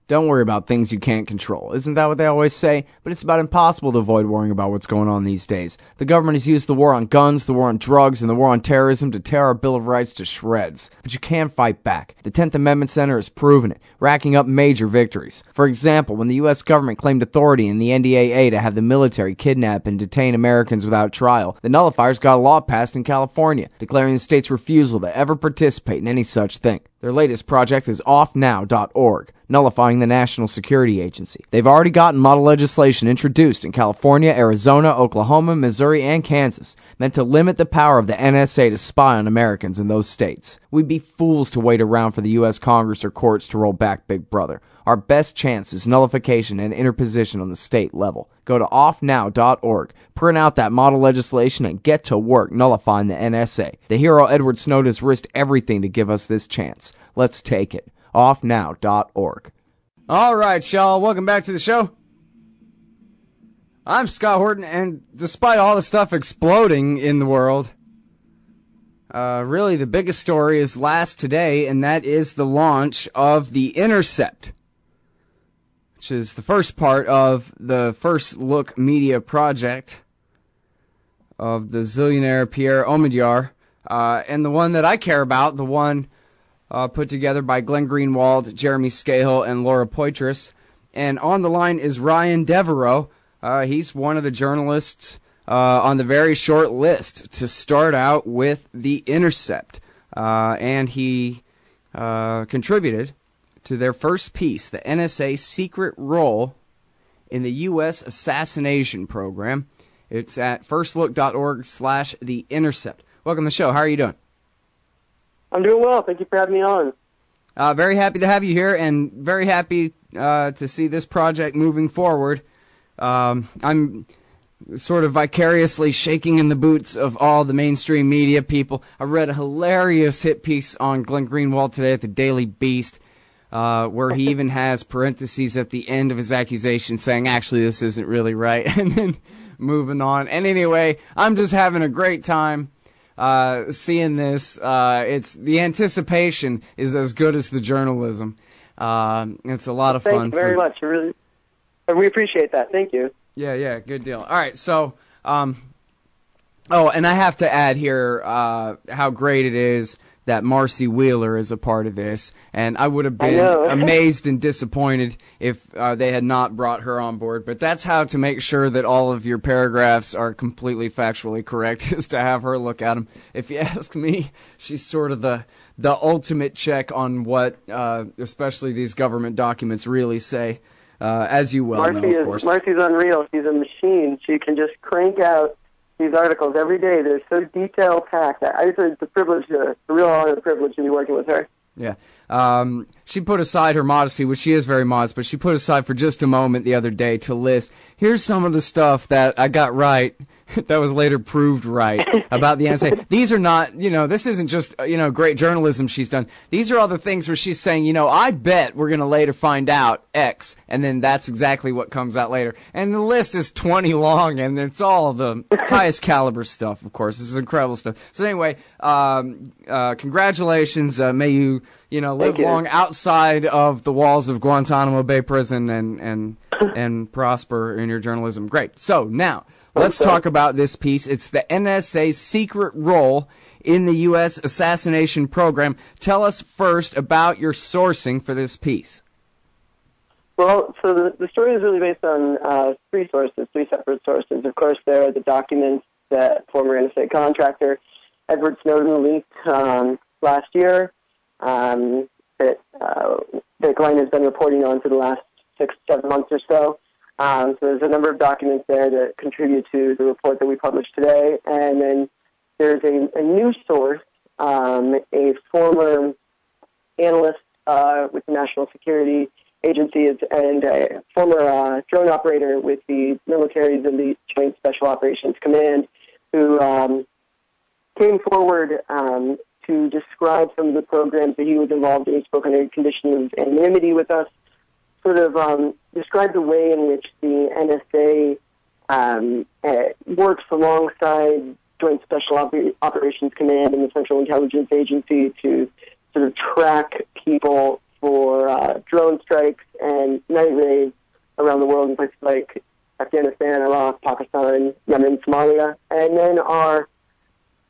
Don't worry about things you can't control. Isn't that what they always say? But it's about impossible to avoid worrying about what's going on these days. The government has used the war on guns, the war on drugs, and the war on terrorism to tear our Bill of Rights to shreds. But you can fight back. The 10th Amendment Center has proven it, racking up major victories. For example, when the U.S. government claimed authority in the NDAA to have the military kidnap and detain Americans without trial, the nullifiers got a law passed in California, declaring the state's refusal to ever participate in any such thing. Their latest project is offnow.org, nullifying the National Security Agency. They've already gotten model legislation introduced in California, Arizona, Oklahoma, Missouri, and Kansas, meant to limit the power of the NSA to spy on Americans in those states. We'd be fools to wait around for the U.S. Congress or courts to roll back Big Brother. Our best chance is nullification and interposition on the state level. Go to offnow.org, print out that model legislation, and get to work nullifying the NSA. The hero Edward Snowden has risked everything to give us this chance. Let's take it. Offnow.org. All right, y'all. Welcome back to the show. I'm Scott Horton, and despite all the stuff exploding in the world, really the biggest story is last today, and that is the launch of the Intercept, which is the first part of the First Look media project of the zillionaire Pierre Omidyar, and the one that I care about, the one put together by Glenn Greenwald, Jeremy Scahill, and Laura Poitras. And on the line is Ryan Devereaux. He's one of the journalists on the very short list to start out with the Intercept. And he contributed to their first piece, the NSA's secret role in the U.S. Assassination Program. It's at firstlook.org/The Intercept. Welcome to the show. How are you doing? I'm doing well. Thank you for having me on. Very happy to have you here, and very happy to see this project moving forward. I'm sort of vicariously shaking in the boots of all the mainstream media people. I read a hilarious hit piece on Glenn Greenwald today at the Daily Beast, where he even has parentheses at the end of his accusation saying, actually, this isn't really right, and then moving on. And anyway, I'm just having a great time seeing this. It's the anticipation is as good as the journalism. It's a lot of fun. Thank you very much. We appreciate that. Thank you. Yeah, good deal. All right, so, and I have to add here how great it is that Marcy Wheeler is a part of this, and I would have been amazed and disappointed if they had not brought her on board. But that's how to make sure that all of your paragraphs are completely factually correct, is to have her look at them. If you ask me, she's sort of the ultimate check on what, especially these government documents, really say. As you well know, of course. Marcy's unreal. She's a machine. She can just crank out these articles every day. They're so detail-packed. It's a privilege, a real honor and privilege to be working with her. Yeah. She put aside her modesty, which she is very modest, but she put aside for just a moment the other day to list, here's some of the stuff that I got right that was later proved right about the NSA. These are not, this isn't just, great journalism she's done. These are all the things where she's saying, I bet we're going to later find out X, and then that's exactly what comes out later. And the list is 20 long, and it's all the highest caliber stuff, of course. This is incredible stuff. So anyway, congratulations. May you, live long outside of the walls of Guantanamo Bay Prison and prosper in your journalism. Great. So now, let's talk about this piece. It's the NSA's secret role in the U.S. Assassination Program. Tell us first about your sourcing for this piece. Well, so the story is really based on three separate sources. Of course, there are the documents that former NSA contractor Edward Snowden leaked last year that Glenn has been reporting on for the last 6-7 months or so. So there's a number of documents there that contribute to the report that we published today. And then there's a new source, a former analyst with the National Security Agency and a former drone operator with the military's elite Joint Special Operations Command, who came forward to describe some of the programs that he was involved in. He spoke under a condition of anonymity with us, sort of describe the way in which the NSA works alongside Joint Special Operations Command and the Central Intelligence Agency to sort of track people for drone strikes and night raids around the world in places like Afghanistan, Iraq, Pakistan, Yemen, Somalia. And then our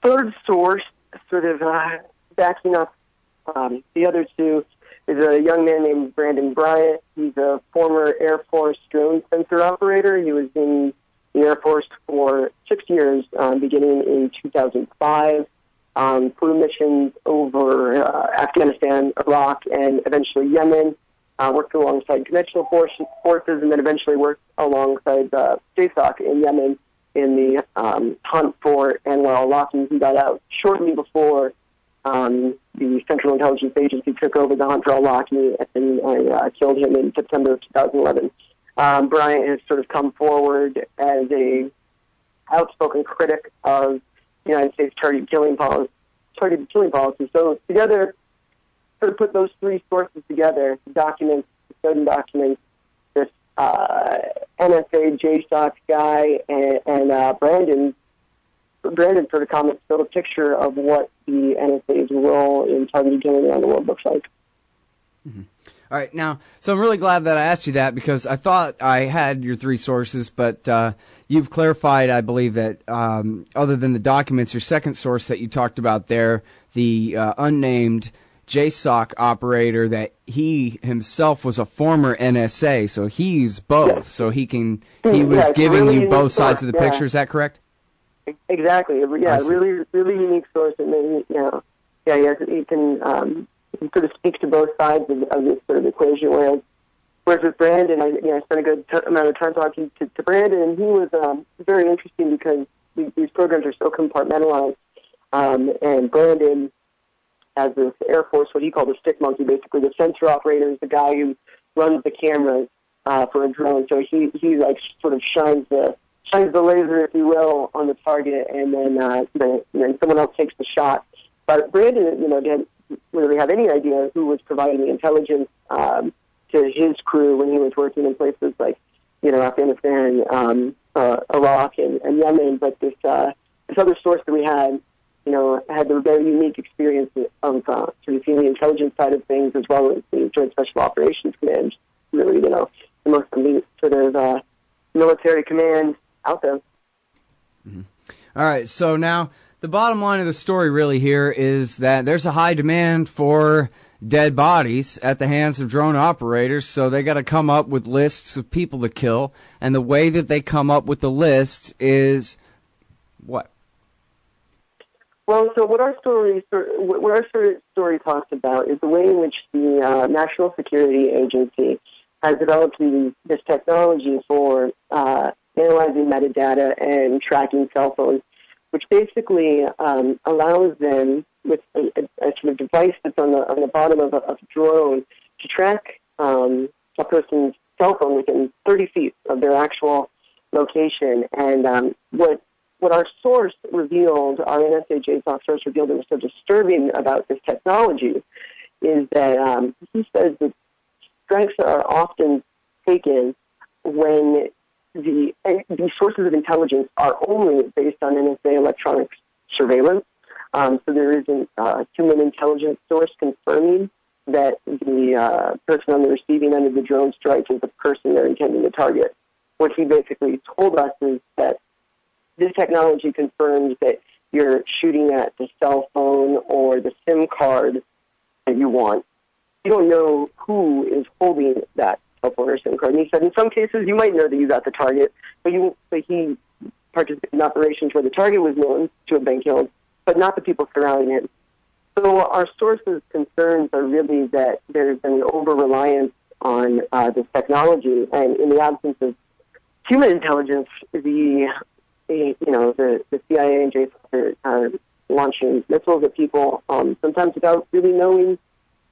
third source, sort of backing up the other two, is a young man named Brandon Bryant. He's a former Air Force drone sensor operator. He was in the Air Force for 6 years, beginning in 2005. Flew missions over Afghanistan, Iraq, and eventually Yemen. Worked alongside conventional forces, and then eventually worked alongside JSOC in Yemen in the hunt for Anwar al-Awlaki. He got out shortly before the Central Intelligence Agency took over the hunt for al-Awlaki and killed him in September of 2011. Bryant has sort of come forward as a outspoken critic of the United States targeted killing policy. So together, sort of put those three sources together, documents, custodian documents, this NSA JSOC guy, and Brandon sort of comments build a picture of what the NSA's role in targeted killing around the world looks like. Mm-hmm. All right, now, so I'm really glad that I asked you that because I thought I had your three sources, but you've clarified, I believe, that other than the documents, your second source that you talked about there, the unnamed JSOC operator, that he himself was a former NSA, so he's both. Yes. So he was giving really you both sides of the picture. Is that correct? Exactly. Yeah, really unique source. And he can he sort of speaks to both sides of this sort of equation. Whereas with Brandon, I spent a good amount of time talking to Brandon, and he was very interesting because these programs are so compartmentalized. And Brandon, as the Air Force, what he called the stick monkey, basically the sensor operator is the guy who runs the cameras for a drone. So he like sort of shines the laser, if you will, on the target, and then someone else takes the shot. But Brandon, didn't really have any idea who was providing the intelligence to his crew when he was working in places like Afghanistan, Iraq, and Yemen. But this other source that we had, had the very unique experience of sort of seeing the intelligence side of things as well as the Joint Special Operations Command, really, the most elite sort of military command out there. Mm-hmm. All right, so now the bottom line of the story really here is that there's a high demand for dead bodies at the hands of drone operators, so they got to come up with lists of people to kill, and the way that they come up with the list is what? Well, so what our story talks about is the way in which the National Security Agency has developed this technology for analyzing metadata and tracking cell phones, which basically allows them, with a sort of device that's on the bottom of a drone, to track a person's cell phone within 30 feet of their actual location. And what our source revealed, our NSA JSOC source revealed that was so disturbing about this technology is that he says that strikes are often taken when the sources of intelligence are only based on NSA electronic surveillance. So there isn't a human intelligence source confirming that the person on the receiving end of the drone strike is the person they're intending to target. What he basically told us is that this technology confirms that you're shooting at the cell phone or the SIM card that you want. You don't know who is holding that cell phone or SIM card. And he said in some cases you might know that you got the target, but he participated in operations where the target was known to have been killed, but not the people surrounding him. So our sources' concerns are really that there's an over-reliance on this technology, and in the absence of human intelligence, the CIA and JSOC are launching missiles at people, sometimes without really knowing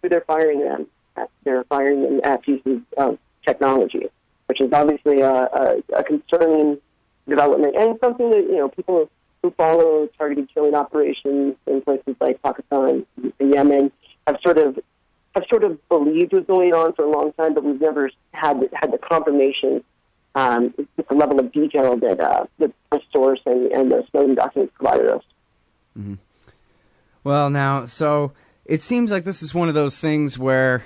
who they're firing them at. They're firing them at pieces of technology, which is obviously a concerning development, and something that people who follow targeted killing operations in places like Pakistan and Yemen have sort of believed was going on for a long time, but we've never had the confirmation with the level of detail that the source and the Snowden documents provided us. Mm-hmm. Well, now, so it seems like this is one of those things where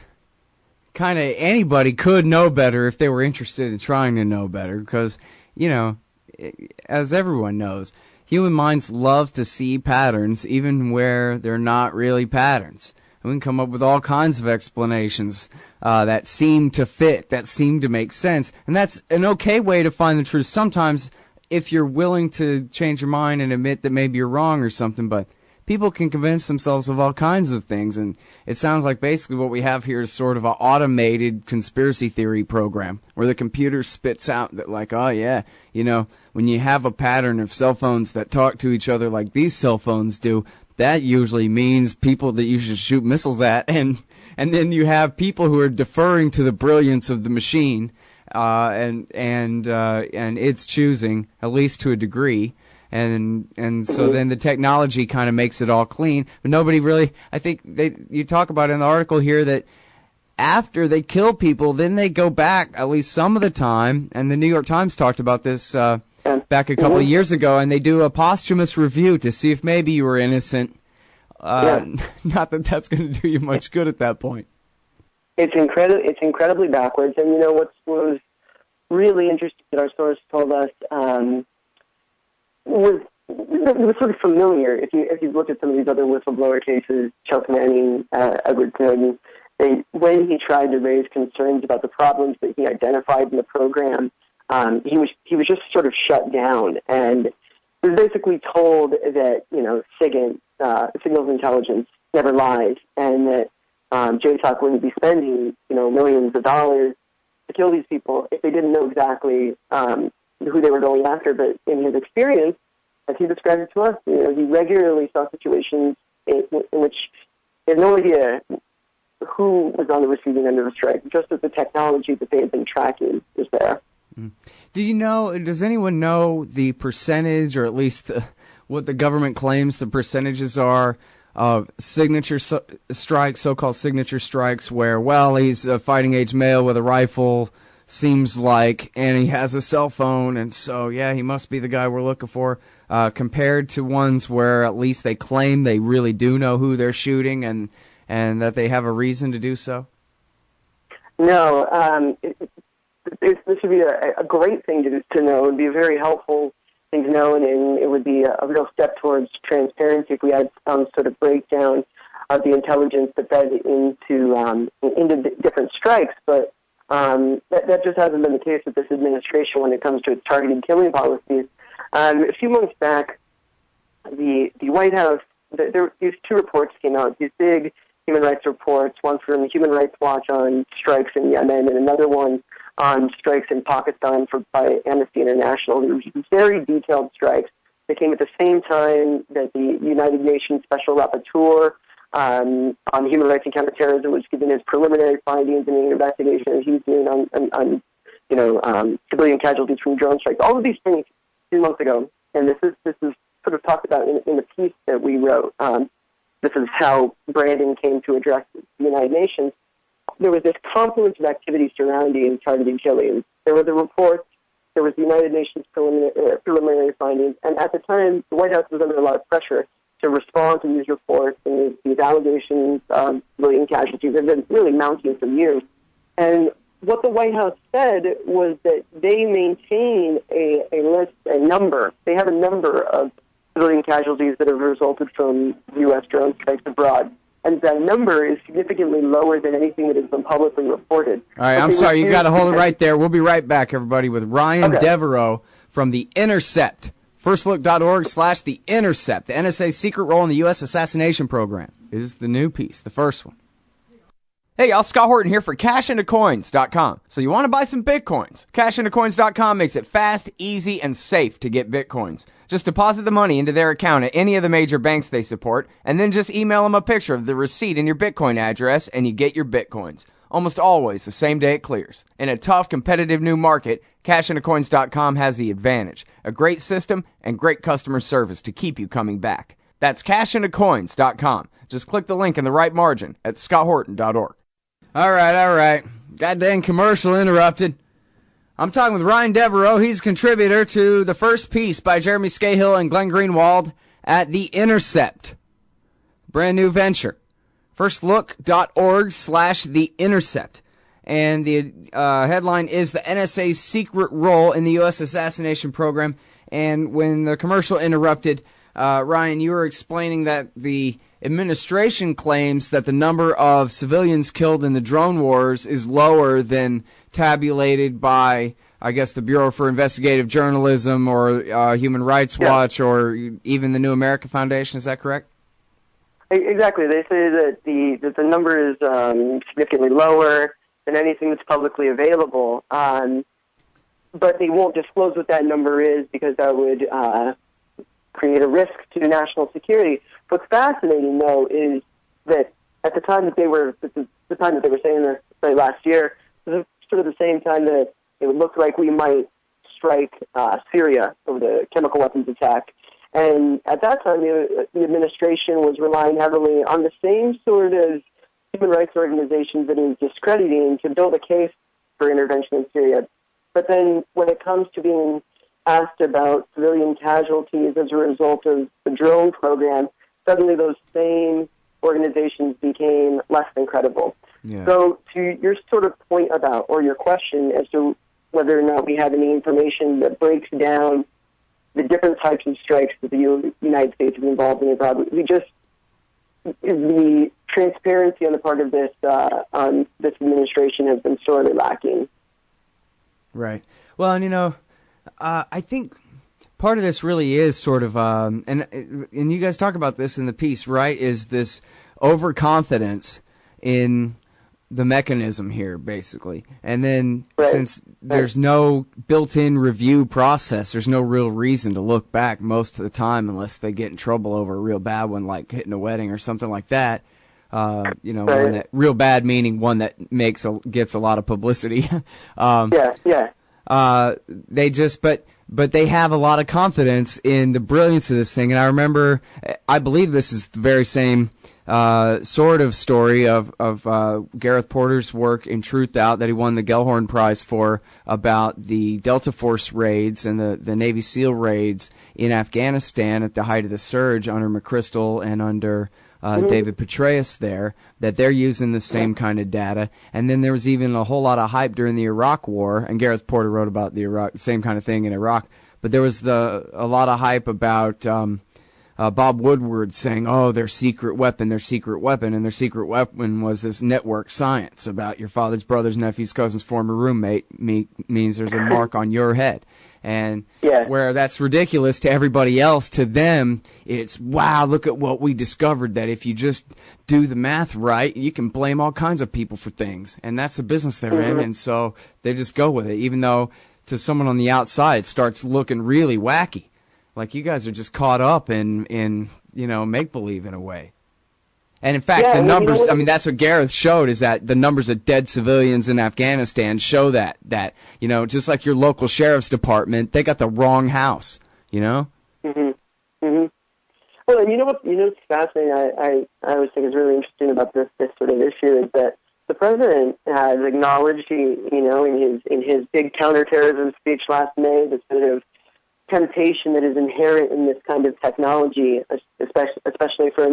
kind of anybody could know better if they were interested in trying to know better, because, as everyone knows, human minds love to see patterns even where they're not really patterns. And we can come up with all kinds of explanations that seem to fit, that seem to make sense. And that's an okay way to find the truth. Sometimes, if you're willing to change your mind and admit that maybe you're wrong or something, but people can convince themselves of all kinds of things. And it sounds like basically what we have here is sort of an automated conspiracy theory program where the computer spits out that, like, oh, yeah, when you have a pattern of cell phones that talk to each other like these cell phones do, that usually means people that you should shoot missiles at. And then you have people who are deferring to the brilliance of the machine and its choosing, at least to a degree. And so then the technology kind of makes it all clean. But nobody really, I think you talk about in the article here that after they kill people, then they go back at least some of the time. And the New York Times talked about this back a couple of years ago, and they do a posthumous review to see if maybe you were innocent. Not that that's going to do you much good at that point. It's incredibly backwards. And what was really interesting that our source told us was sort of familiar. If you look at some of these other whistleblower cases, Chelsea Manning, Edward Snowden, when he tried to raise concerns about the problems that he identified in the program, he was just sort of shut down, and was basically told that signals intelligence never lies, and that JSOC wouldn't be spending millions of dollars to kill these people if they didn't know exactly who they were going after. But in his experience, as he described it to us, he regularly saw situations in which he had no idea who was on the receiving end of the strike, just that the technology that they had been tracking was there. Does anyone know the percentage, or at least what the government claims the percentages are of signature strikes, so-called signature strikes, where, he's a fighting age male with a rifle, seems like, and he has a cell phone, and so, yeah, he must be the guy we're looking for, compared to ones where at least they claim they really do know who they're shooting and that they have a reason to do so? No, this would be a great thing to know. It would be a very helpful thing to know, and it would be a real step towards transparency if we had some sort of breakdown of the intelligence that fed into different strikes. But that just hasn't been the case with this administration when it comes to its targeted killing policies. A few months back, the White House, these two reports came out, these big human rights reports, one from Human Rights Watch on strikes in Yemen and another one on strikes in Pakistan by Amnesty International. They were very detailed strikes. They came at the same time that the United Nations Special Rapporteur on human rights and counterterrorism was giving his preliminary findings in the investigation that he's doing on civilian casualties from drone strikes. All of these things 2 months ago, and this is sort of talked about in the piece that we wrote. This is how Brandon came to address the United Nations. There was this confluence of activity surrounding targeted killings. There were the reports, there was the United Nations preliminary findings, and at the time, the White House was under a lot of pressure to respond to these reports and these allegations of civilian casualties that have been really mounting for years. And what the White House said was that they maintain a list, a number. They have a number of civilian casualties that have resulted from U.S. drone strikes abroad. And that number is significantly lower than anything that has been publicly reported. All right, I'm sorry, you got to hold it right there. We'll be right back, everybody, with Ryan Devereaux from The Intercept. Firstlook.org/The Intercept. The NSA's secret role in the U.S. Assassination Program is the new piece, the first one. Hey, y'all, Scott Horton here for CashIntoCoins.com. So you want to buy some Bitcoins? CashIntoCoins.com makes it fast, easy, and safe to get Bitcoins. Just deposit the money into their account at any of the major banks they support, and then just email them a picture of the receipt and your Bitcoin address, and you get your Bitcoins. Almost always the same day it clears. In a tough, competitive new market, CashIntoCoins.com has the advantage. A great system and great customer service to keep you coming back. That's CashIntoCoins.com. Just click the link in the right margin at ScottHorton.org. All right. Goddamn commercial interrupted. I'm talking with Ryan Devereaux. He's a contributor to the first piece by Jeremy Scahill and Glenn Greenwald at The Intercept. Brand new venture. Firstlook.org/The Intercept. and the headline is the NSA's secret role in the U.S. assassination program. And when the commercial interrupted, Ryan, you were explaining that the administration claims that the number of civilians killed in the drone wars is lower than tabulated by, I guess, the Bureau for Investigative Journalism or Human Rights Watch or even the New America Foundation. Is that correct? Exactly. They say that the number is significantly lower than anything that's publicly available, but they won't disclose what that number is because that would create a risk to national security. What's fascinating, though, is that at the time that they were saying this last year, it was sort of the same time that it would look like we might strike Syria over the chemical weapons attack. And at that time, the administration was relying heavily on the same sort of human rights organizations that it was discrediting to build a case for intervention in Syria. But then when it comes to being asked about civilian casualties as a result of the drone program, suddenly those same organizations became less than credible. Yeah. So to your sort of point about, or your question as to whether or not we have any information that breaks down the different types of strikes that the United States is involved in abroad, the transparency on the part of this administration has been sorely lacking. Right. Well, and I think part of this really is sort of, and you guys talk about this in the piece, right? Is this overconfidence in the mechanism here, basically, and then since there's no built-in review process, there's no real reason to look back most of the time unless they get in trouble over a real bad one, like hitting a wedding or something like that. One that real bad meaning one that gets a lot of publicity. They just, but they have a lot of confidence in the brilliance of this thing. And I remember, I believe this is the very same sort of story of Gareth Porter's work in Truth Out that he won the Gellhorn Prize for, about the Delta Force raids and the Navy SEAL raids in Afghanistan at the height of the surge under McChrystal and under David Petraeus there, that they're using the same kind of data. And then there was even a whole lot of hype during the Iraq War, and Gareth Porter wrote about the same kind of thing in Iraq. But there was a lot of hype about Bob Woodward saying, "Oh, their secret weapon," and their secret weapon was this network science about your father's brother's nephew's cousin's former roommate means there's a mark on your head. And where that's ridiculous to everybody else, to them, it's, wow, look at what we discovered, that if you just do the math right, you can blame all kinds of people for things. And that's the business they're in, and so they just go with it, even though to someone on the outside it starts looking really wacky. Like, you guys are just caught up in make-believe in a way. And in fact, the numbers, that's what Gareth showed, is that the numbers of dead civilians in Afghanistan show that, just like your local sheriff's department, they got the wrong house, Well, and what's fascinating, I always think is really interesting about this sort of issue is that the president has acknowledged, in his big counterterrorism speech last May, the sort of temptation that is inherent in this kind of technology, especially for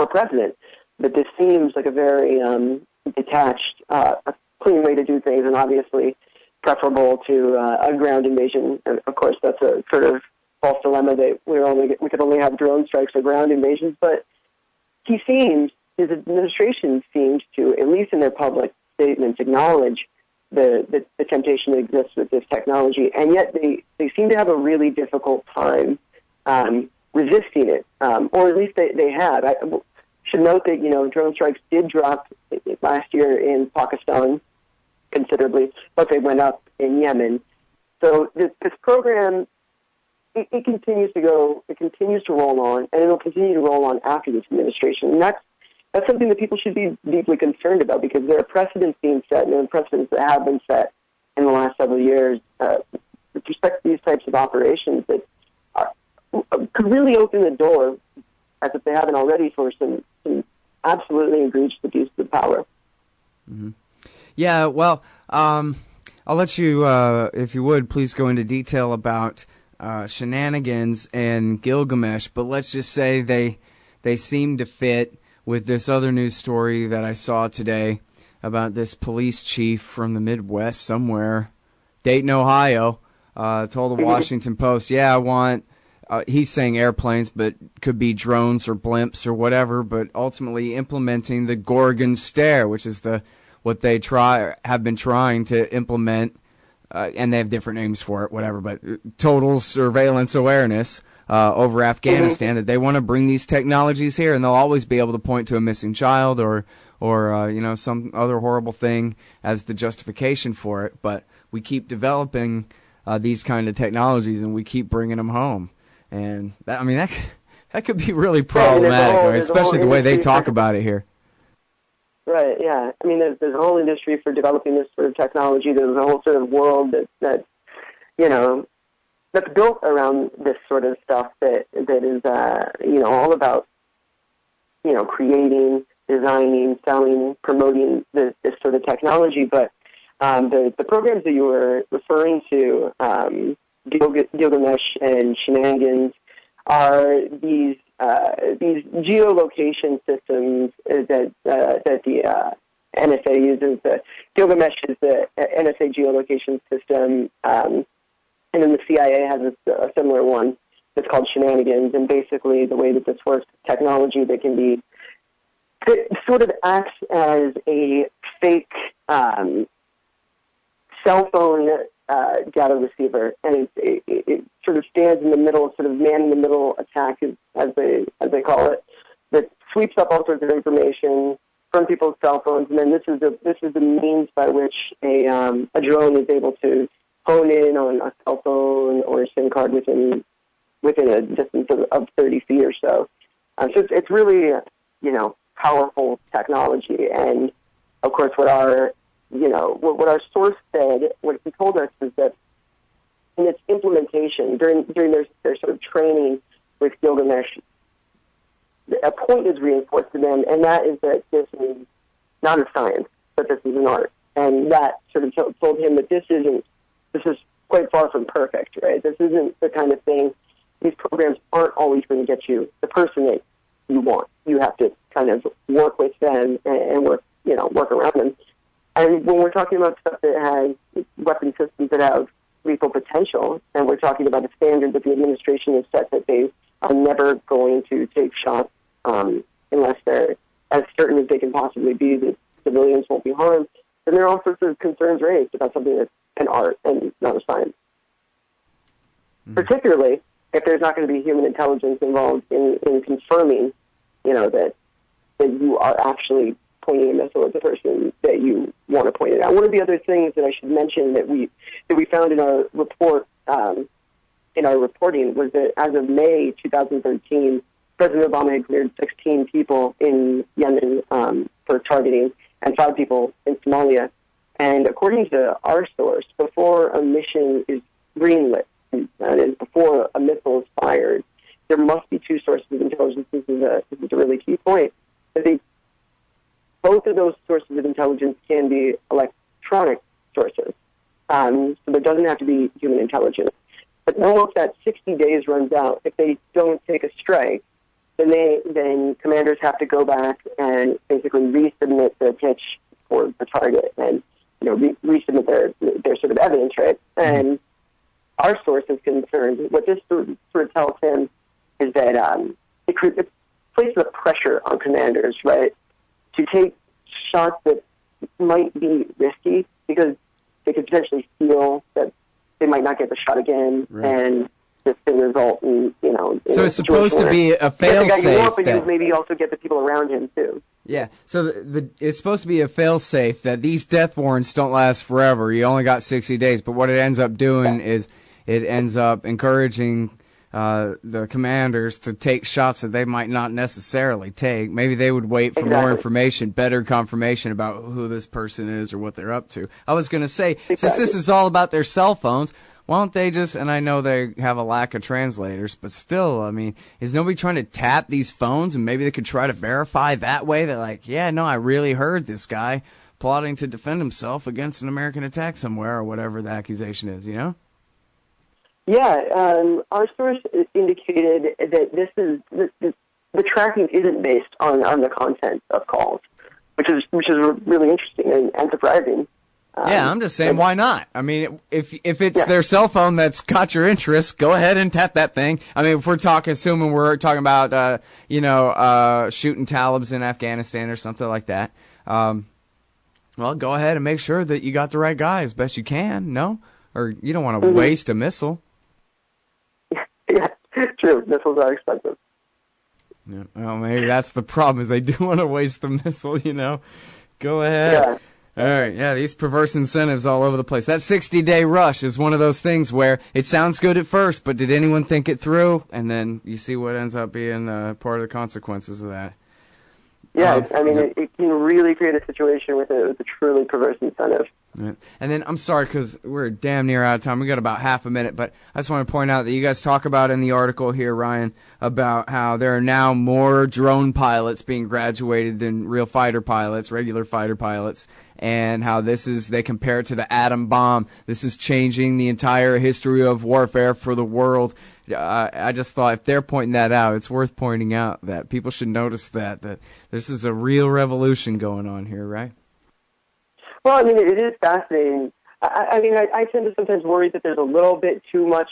a president, that this seems like a very detached, clean way to do things, and obviously preferable to a ground invasion. And of course, that's a sort of false dilemma that we could only have drone strikes or ground invasions. But his administration seems to, at least in their public statements, acknowledge the temptation that exists with this technology, and yet they seem to have a really difficult time resisting it, or at least they have. I should note that, drone strikes did drop last year in Pakistan considerably, but they went up in Yemen. So this program, it continues to roll on, and it'll continue to roll on after this administration. And that's something that people should be deeply concerned about, because there are precedents being set, and there are precedents that have been set in the last several years with respect to these types of operations that could really open the door, as if they haven't already, for some absolutely egregious abuse of power. Mm-hmm. Yeah, well, I'll let you, if you would, please go into detail about shenanigans and Gilgamesh, but let's just say they seem to fit with this other news story that I saw today about this police chief from the Midwest somewhere, Dayton, Ohio, told the Washington Post, yeah, I want, he's saying airplanes, but could be drones or blimps or whatever, but ultimately implementing the Gorgon Stare, which is what they have been trying to implement, and they have different names for it, whatever, but total surveillance awareness over Afghanistan, that they want to bring these technologies here, and they'll always be able to point to a missing child or some other horrible thing as the justification for it, but we keep developing these kind of technologies, and we keep bringing them home. And that could be really problematic, especially the way they talk about it here. Right, yeah. I mean, there's a whole industry for developing this sort of technology. There's a whole sort of world that's built around this sort of stuff that is, all about, creating, designing, selling, promoting this sort of technology. But the programs that you were referring to, Gilgamesh and Shenanigans, are these geolocation systems that the NSA uses. Gilgamesh is the NSA geolocation system, and then the CIA has a similar one that's called Shenanigans. And basically, the way that this works, technology that can be, it sort of acts as a fake cell phone data receiver, and it sort of stands in the middle, sort of man-in-the-middle attack, as they call it, that sweeps up all sorts of information from people's cell phones, and then this is the means by which a drone is able to hone in on a cell phone or a SIM card within a distance of 30 feet or so. So it's really powerful technology, and of course what our source said, what he told us, is that in its implementation, during their sort of training with Gilgamesh, a point is reinforced to them, and that is that this is not a science, but this is an art. And that sort of told him that this is quite far from perfect, right? This isn't the kind of thing, these programs aren't always going to get you the person that you want. You have to kind of work with them and work around them. And when we're talking about stuff that has weapon systems that have lethal potential, and we're talking about a standard that the administration has set that they are never going to take shots unless they're as certain as they can possibly be that civilians won't be harmed, then there are all sorts of concerns raised about something that's an art and not a science. Mm-hmm. Particularly if there's not going to be human intelligence involved in confirming, that you are actually pointing a missile at the person that you want to point it at. One of the other things that I should mention that we found in our report, in our reporting, was that as of May 2013, President Obama had cleared 16 people in Yemen for targeting and 5 people in Somalia. And according to our source, before a mission is greenlit, that is, before a missile is fired, there must be 2 sources of intelligence. This is a really key point. Both of those sources of intelligence can be electronic sources. So there doesn't have to be human intelligence. But now if that 60 days runs out, if they don't take a strike, then commanders have to go back and basically resubmit their pitch for the target and resubmit their sort of evidence, right? And our source is concerned. What this sort of tells him is that it places a pressure on commanders, right, to take shots that might be risky because they could potentially feel that they might not get the shot again, right, and this can result in, So it's supposed to be a fail-safe. But you maybe also get the people around him, too. Yeah, so it's supposed to be a fail-safe that these death warrants don't last forever. You only got 60 days, but what it ends up doing is it ends up encouraging the commanders to take shots that they might not necessarily take. Maybe they would wait for more information, better confirmation about who this person is or what they're up to. I was going to say, since this is all about their cell phones, why don't they just, and I know they have a lack of translators, but still, I mean, is nobody trying to tap these phones and maybe they could try to verify that way? They're like, yeah, no, I really heard this guy plotting to defend himself against an American attack somewhere or whatever the accusation is, Yeah, our source indicated that this is the tracking isn't based on the content of calls, which is really interesting and surprising. Yeah, I'm just saying, why not? I mean, if it's their cell phone that's caught your interest, go ahead and tap that thing. I mean, if we're assuming we're talking about, shooting Talibs in Afghanistan or something like that, well, go ahead and make sure that you got the right guy as best you can, no? Or you don't want to waste a missile. Yeah, true. Missiles are expensive. Yeah, well, maybe that's the problem, is they do want to waste the missile, Go ahead. Yeah. All right, yeah, these perverse incentives all over the place. That 60-day rush is one of those things where it sounds good at first, but did anyone think it through? And then you see what ends up being part of the consequences of that. Yeah, it can really create a situation with a truly perverse incentive. Right. And then, I'm sorry, because we're damn near out of time. We got about half a minute, but I just want to point out that you guys talk about in the article here, Ryan, about how there are now more drone pilots being graduated than real fighter pilots, regular fighter pilots, and how they compare it to the atom bomb. This is changing the entire history of warfare for the world. I just thought if they're pointing that out, it's worth pointing out that people should notice that this is a real revolution going on here, right? Well, I mean, it is fascinating. I tend to sometimes worry that there's a little bit too much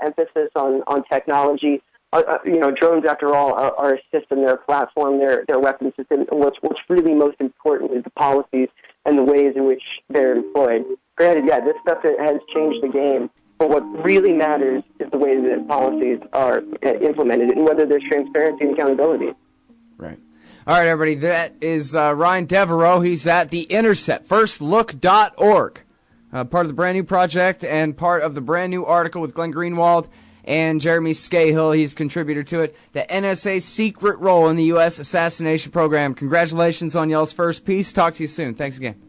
emphasis on technology. Drones, after all, are a system, they're a platform, they're a weapon system. And what's really most important is the policies and the ways in which they're employed. Granted, yeah, this stuff has changed the game, but what really matters is the way that policies are implemented and whether there's transparency and accountability. Right. All right, everybody, that is Ryan Devereaux. He's at the Intercept, firstlook.org, part of the brand new project and part of the brand new article with Glenn Greenwald and Jeremy Scahill. He's a contributor to it. The NSA's secret role in the U.S. Assassination Program. Congratulations on y'all's first piece. Talk to you soon. Thanks again.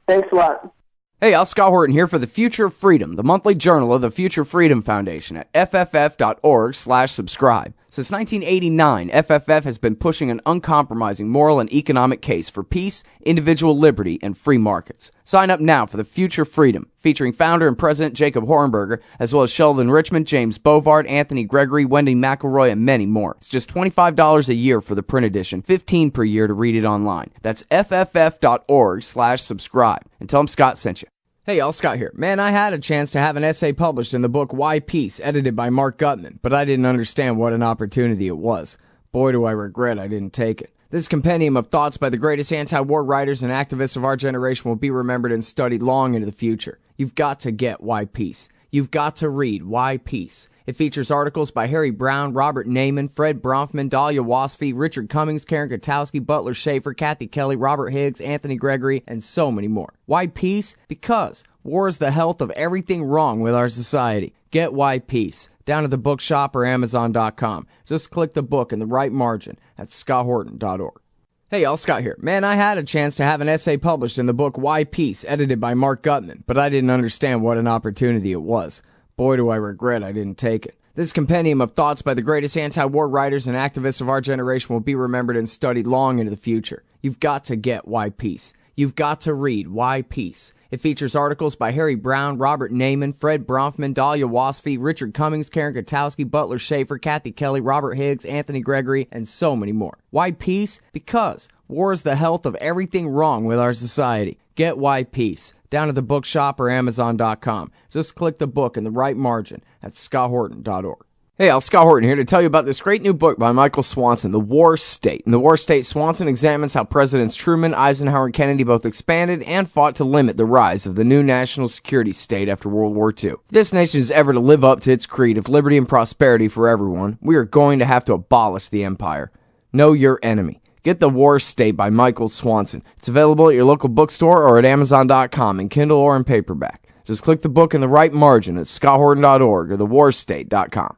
Thanks a lot. Hey, Al Scott Horton here for The Future of Freedom, the monthly journal of the Future Freedom Foundation at fff.org/subscribe. Since 1989, FFF has been pushing an uncompromising moral and economic case for peace, individual liberty, and free markets. Sign up now for The Future Freedom, featuring founder and president Jacob Hornberger, as well as Sheldon Richmond, James Bovard, Anthony Gregory, Wendy McElroy, and many more. It's just $25 a year for the print edition, $15 per year to read it online. That's fff.org/subscribe. And tell them Scott sent you. Hey, y'all, Scott here. Man, I had a chance to have an essay published in the book Why Peace, edited by Mark Gutman, but I didn't understand what an opportunity it was. Boy, do I regret I didn't take it. This compendium of thoughts by the greatest anti-war writers and activists of our generation will be remembered and studied long into the future. You've got to get Why Peace. You've got to read Why Peace. It features articles by Harry Brown, Robert Naiman, Fred Bronfman, Dahlia Wasfie, Richard Cummings, Karen Katowski, Butler Schaefer, Kathy Kelly, Robert Higgs, Anthony Gregory, and so many more. Why Peace? Because war is the health of everything wrong with our society. Get Why Peace down at the bookshop or Amazon.com. Just click the book in the right margin at scotthorton.org. Hey, y'all, Scott here. Man, I had a chance to have an essay published in the book Why Peace, edited by Mark Gutman, but I didn't understand what an opportunity it was. Boy, do I regret I didn't take it. This compendium of thoughts by the greatest anti-war writers and activists of our generation will be remembered and studied long into the future. You've got to get Why Peace. You've got to read Why Peace. It features articles by Harry Brown, Robert Naiman, Fred Bronfman, Dahlia Wasfie, Richard Cummings, Karen Katowski, Butler Schaefer, Kathy Kelly, Robert Higgs, Anthony Gregory, and so many more. Why Peace? Because war is the health of everything wrong with our society. Get Why Peace down at the bookshop or Amazon.com. Just click the book in the right margin at scotthorton.org. Hey, Al Scott Horton here to tell you about this great new book by Michael Swanson, The War State. In The War State, Swanson examines how Presidents Truman, Eisenhower, and Kennedy both expanded and fought to limit the rise of the new national security state after World War II. If this nation is ever to live up to its creed of liberty and prosperity for everyone, we are going to have to abolish the empire. Know your enemy. Get The War State by Michael Swanson. It's available at your local bookstore or at Amazon.com in Kindle or in paperback. Just click the book in the right margin at scotthorton.org or thewarstate.com.